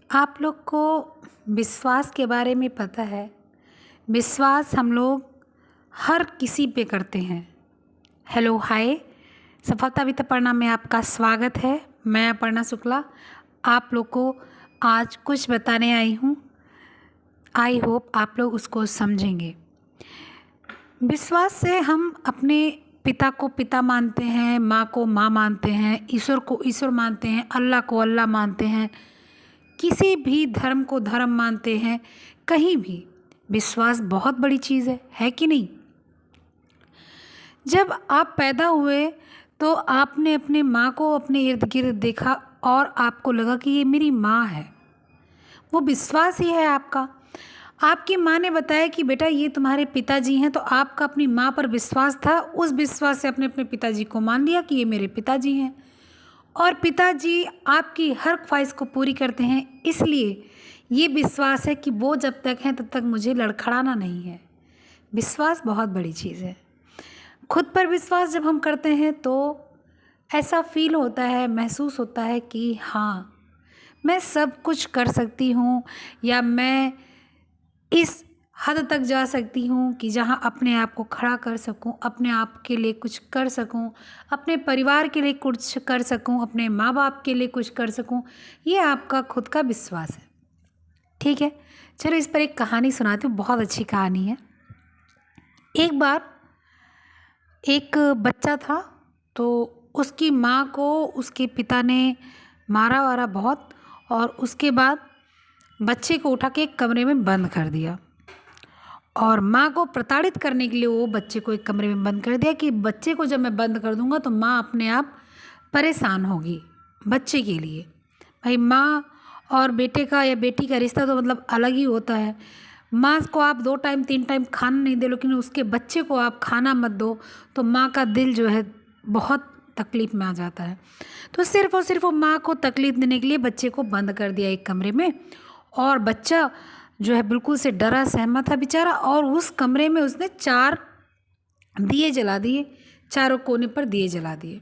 आप लोग को विश्वास के बारे में पता है। विश्वास हम लोग हर किसी पे करते हैं। हेलो हाय, सफलता वित्त अपर्णा में आपका स्वागत है। मैं अपर्णा शुक्ला आप लोग को आज कुछ बताने आई हूँ। आई होप आप लोग उसको समझेंगे। विश्वास से हम अपने पिता को पिता मानते हैं, माँ को माँ मानते हैं, ईश्वर को ईश्वर मानते हैं, अल्लाह को अल्लाह मानते हैं, किसी भी धर्म को धर्म मानते हैं। कहीं भी विश्वास बहुत बड़ी चीज़ है कि नहीं। जब आप पैदा हुए तो आपने अपने माँ को अपने इर्द गिर्द देखा और आपको लगा कि ये मेरी माँ है। वो विश्वास ही है आपका। आपकी माँ ने बताया कि बेटा ये तुम्हारे पिताजी हैं, तो आपका अपनी माँ पर विश्वास था। उस विश्वास से अपने अपने पिताजी को मान लिया कि ये मेरे पिताजी हैं, और पिताजी आपकी हर ख्वाहिश को पूरी करते हैं। इसलिए ये विश्वास है कि वो जब तक हैं तब तक मुझे लड़खड़ाना नहीं है। विश्वास बहुत बड़ी चीज़ है। खुद पर विश्वास जब हम करते हैं तो ऐसा फील होता है, महसूस होता है कि हाँ मैं सब कुछ कर सकती हूँ, या मैं इस हद तक जा सकती हूँ कि जहाँ अपने आप को खड़ा कर सकूँ, अपने आप के लिए कुछ कर सकूँ, अपने परिवार के लिए कुछ कर सकूँ, अपने माँ बाप के लिए कुछ कर सकूँ। ये आपका खुद का विश्वास है। ठीक है, चलो इस पर एक कहानी सुनाती हूँ। बहुत अच्छी कहानी है। एक बार एक बच्चा था, तो उसकी माँ को उसके पिता ने मारा वारा बहुत, और उसके बाद बच्चे को उठा के एक कमरे में बंद कर दिया। और माँ को प्रताड़ित करने के लिए वो बच्चे को एक कमरे में बंद कर दिया कि बच्चे को जब मैं बंद कर दूंगा तो माँ अपने आप परेशान होगी। बच्चे के लिए भाई, माँ और बेटे का या बेटी का रिश्ता तो मतलब अलग ही होता है। माँ को आप 2 टाइम 3 टाइम खाना नहीं दे, लेकिन उसके बच्चे को आप खाना मत दो तो माँ का दिल जो है बहुत तकलीफ़ में आ जाता है। तो सिर्फ़ और सिर्फ वो माँ को तकलीफ़ देने के लिए बच्चे को बंद कर दिया एक कमरे में। और बच्चा जो है बिल्कुल से डरा सहमा था बेचारा, और उस कमरे में उसने 4 दिए जला दिए, चारों कोने पर दिए जला दिए।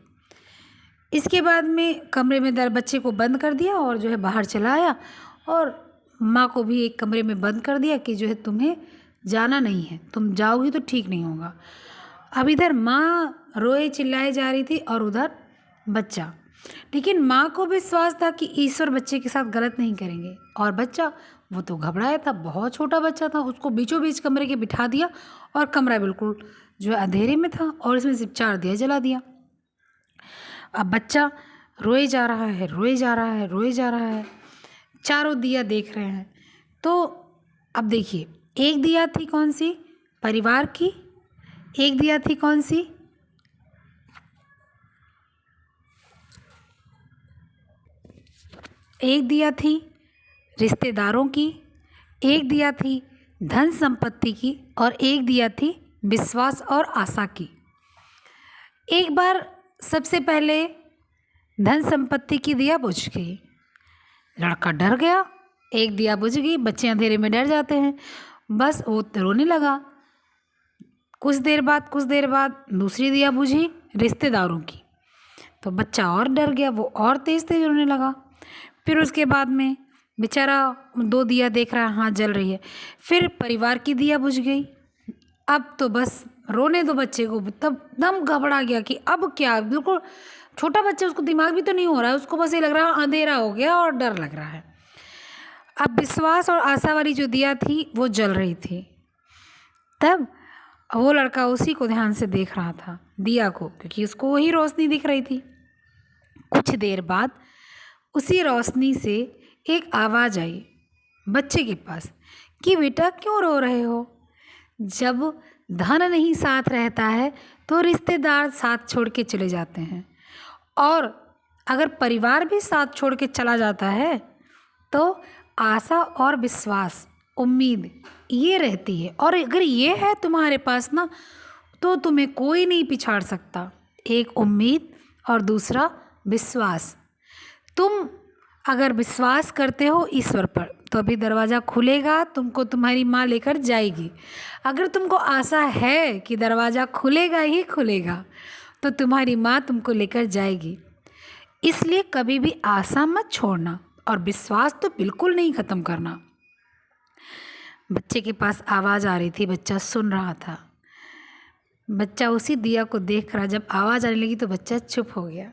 इसके बाद में कमरे में बच्चे को बंद कर दिया और जो है बाहर चला आया, और माँ को भी एक कमरे में बंद कर दिया कि जो है तुम्हें जाना नहीं है, तुम जाओगी तो ठीक नहीं होगा। अब इधर माँ रोए चिल्लाए जा रही थी और उधर बच्चा। लेकिन माँ को विश्वास था कि ईश्वर बच्चे के साथ गलत नहीं करेंगे, और बच्चा वो तो घबराया था, बहुत छोटा बच्चा था। उसको बीचों बीच कमरे के बिठा दिया और कमरा बिल्कुल जो है अंधेरे में था, और इसमें सिर्फ 4 दिया जला दिया। अब बच्चा रोए जा रहा है, रोए जा रहा है, रोए जा रहा है, चारों दिया देख रहे हैं। तो अब देखिए, एक दिया थी कौन सी, परिवार की, एक दिया थी कौन सी, एक दिया थी रिश्तेदारों की, एक दिया थी धन संपत्ति की, और एक दिया थी विश्वास और आशा की। एक बार सबसे पहले धन संपत्ति की दिया बुझ गई, लड़का डर गया। एक दिया बुझ गई, बच्चे अंधेरे में डर जाते हैं, बस वो रोने लगा। कुछ देर बाद दूसरी दिया बुझी रिश्तेदारों की, तो बच्चा और डर गया, वो और तेज़ तेज़ रोने लगा। फिर उसके बाद में बेचारा 2 दिया देख रहा है, हाँ जल रही है। फिर परिवार की दिया बुझ गई। अब तो बस रोने दो बच्चे को। तब दम घबरा गया कि अब क्या, बिल्कुल छोटा बच्चा, उसको दिमाग भी तो नहीं हो रहा है, उसको बस ये लग रहा है अंधेरा हो गया और डर लग रहा है। अब विश्वास और आशा वाली जो दिया थी वो जल रही थी। तब वो लड़का उसी को ध्यान से देख रहा था, दिया को, क्योंकि उसको वही रोशनी दिख रही थी। कुछ देर बाद उसी रोशनी से एक आवाज़ आई बच्चे के पास कि बेटा क्यों रो रहे हो। जब धन नहीं साथ रहता है तो रिश्तेदार साथ छोड़ के चले जाते हैं, और अगर परिवार भी साथ छोड़ के चला जाता है तो आशा और विश्वास, उम्मीद ये रहती है। और अगर ये है तुम्हारे पास ना, तो तुम्हें कोई नहीं पिछाड़ सकता। एक उम्मीद और दूसरा विश्वास। तुम अगर विश्वास करते हो ईश्वर पर तो अभी दरवाज़ा खुलेगा, तुमको तुम्हारी माँ लेकर जाएगी। अगर तुमको आशा है कि दरवाज़ा खुलेगा ही खुलेगा तो तुम्हारी माँ तुमको लेकर जाएगी। इसलिए कभी भी आशा मत छोड़ना और विश्वास तो बिल्कुल नहीं ख़त्म करना। बच्चे के पास आवाज़ आ रही थी, बच्चा सुन रहा था। बच्चा उसी दिया को देख रहा, जब आवाज़ आने लगी तो बच्चा चुप हो गया।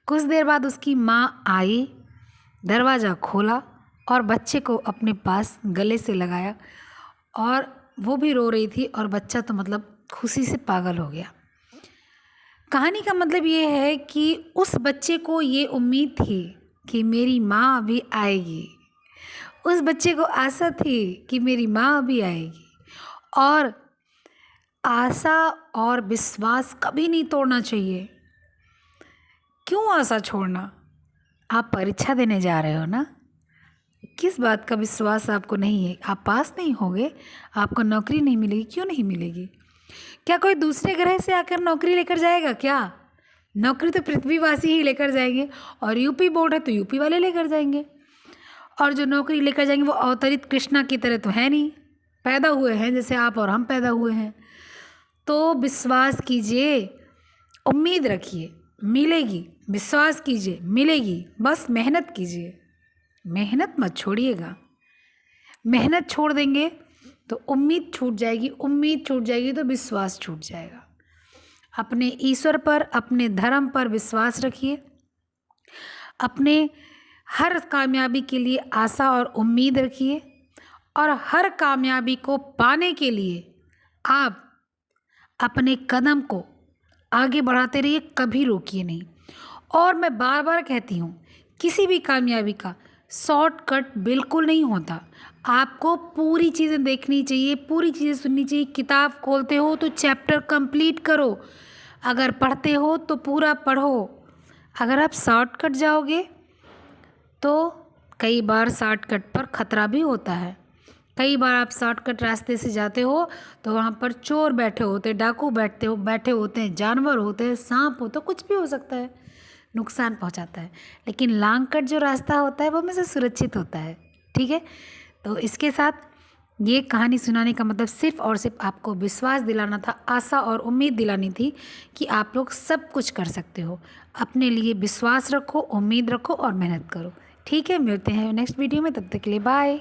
कुछ देर बाद उसकी माँ आई, दरवाज़ा खोला और बच्चे को अपने पास गले से लगाया, और वो भी रो रही थी और बच्चा तो मतलब खुशी से पागल हो गया। कहानी का मतलब ये है कि उस बच्चे को ये उम्मीद थी कि मेरी माँ अभी आएगी, उस बच्चे को आशा थी कि मेरी माँ अभी आएगी। और आशा और विश्वास कभी नहीं तोड़ना चाहिए। क्यों आशा छोड़ना? आप परीक्षा देने जा रहे हो ना, किस बात का विश्वास आपको नहीं है? आप पास नहीं होगे, आपको नौकरी नहीं मिलेगी। क्यों नहीं मिलेगी? क्या कोई दूसरे ग्रह से आकर नौकरी लेकर जाएगा क्या? नौकरी तो पृथ्वीवासी ही लेकर जाएंगे, और यूपी बोर्ड है तो यूपी वाले लेकर जाएंगे। और जो नौकरी लेकर जाएंगे वो अवतरित कृष्णा की तरह तो है नहीं, पैदा हुए हैं जैसे आप और हम पैदा हुए हैं। तो विश्वास कीजिए, उम्मीद रखिए, मिलेगी। विश्वास कीजिए, मिलेगी। बस मेहनत कीजिए, मेहनत मत छोड़िएगा। मेहनत छोड़ देंगे तो उम्मीद छूट जाएगी, उम्मीद छूट जाएगी तो विश्वास छूट जाएगा। अपने ईश्वर पर, अपने धर्म पर विश्वास रखिए। अपने हर कामयाबी के लिए आशा और उम्मीद रखिए, और हर कामयाबी को पाने के लिए आप अपने कदम को आगे बढ़ाते रहिए, कभी रोकिए नहीं। और मैं बार बार कहती हूँ, किसी भी कामयाबी का शॉर्टकट बिल्कुल नहीं होता। आपको पूरी चीज़ें देखनी चाहिए, पूरी चीज़ें सुननी चाहिए। किताब खोलते हो तो चैप्टर कंप्लीट करो, अगर पढ़ते हो तो पूरा पढ़ो। अगर आप शॉर्टकट जाओगे तो कई बार शॉर्टकट पर ख़तरा भी होता है। कई बार आप शॉर्टकट रास्ते से जाते हो तो वहाँ पर चोर बैठे होते, डाकू बैठे होते हैं, जानवर होते हैं, सांप होता, कुछ भी हो सकता है, नुकसान पहुँचाता है। लेकिन लॉन्ग कट जो रास्ता होता है वो हमेशा सुरक्षित होता है। ठीक है, तो इसके साथ ये कहानी सुनाने का मतलब सिर्फ़ और सिर्फ आपको विश्वास दिलाना था, आशा और उम्मीद दिलानी थी कि आप लोग सब कुछ कर सकते हो। अपने लिए विश्वास रखो, उम्मीद रखो और मेहनत करो। ठीक है, मिलते हैं नेक्स्ट वीडियो में, तब तक के लिए बाय।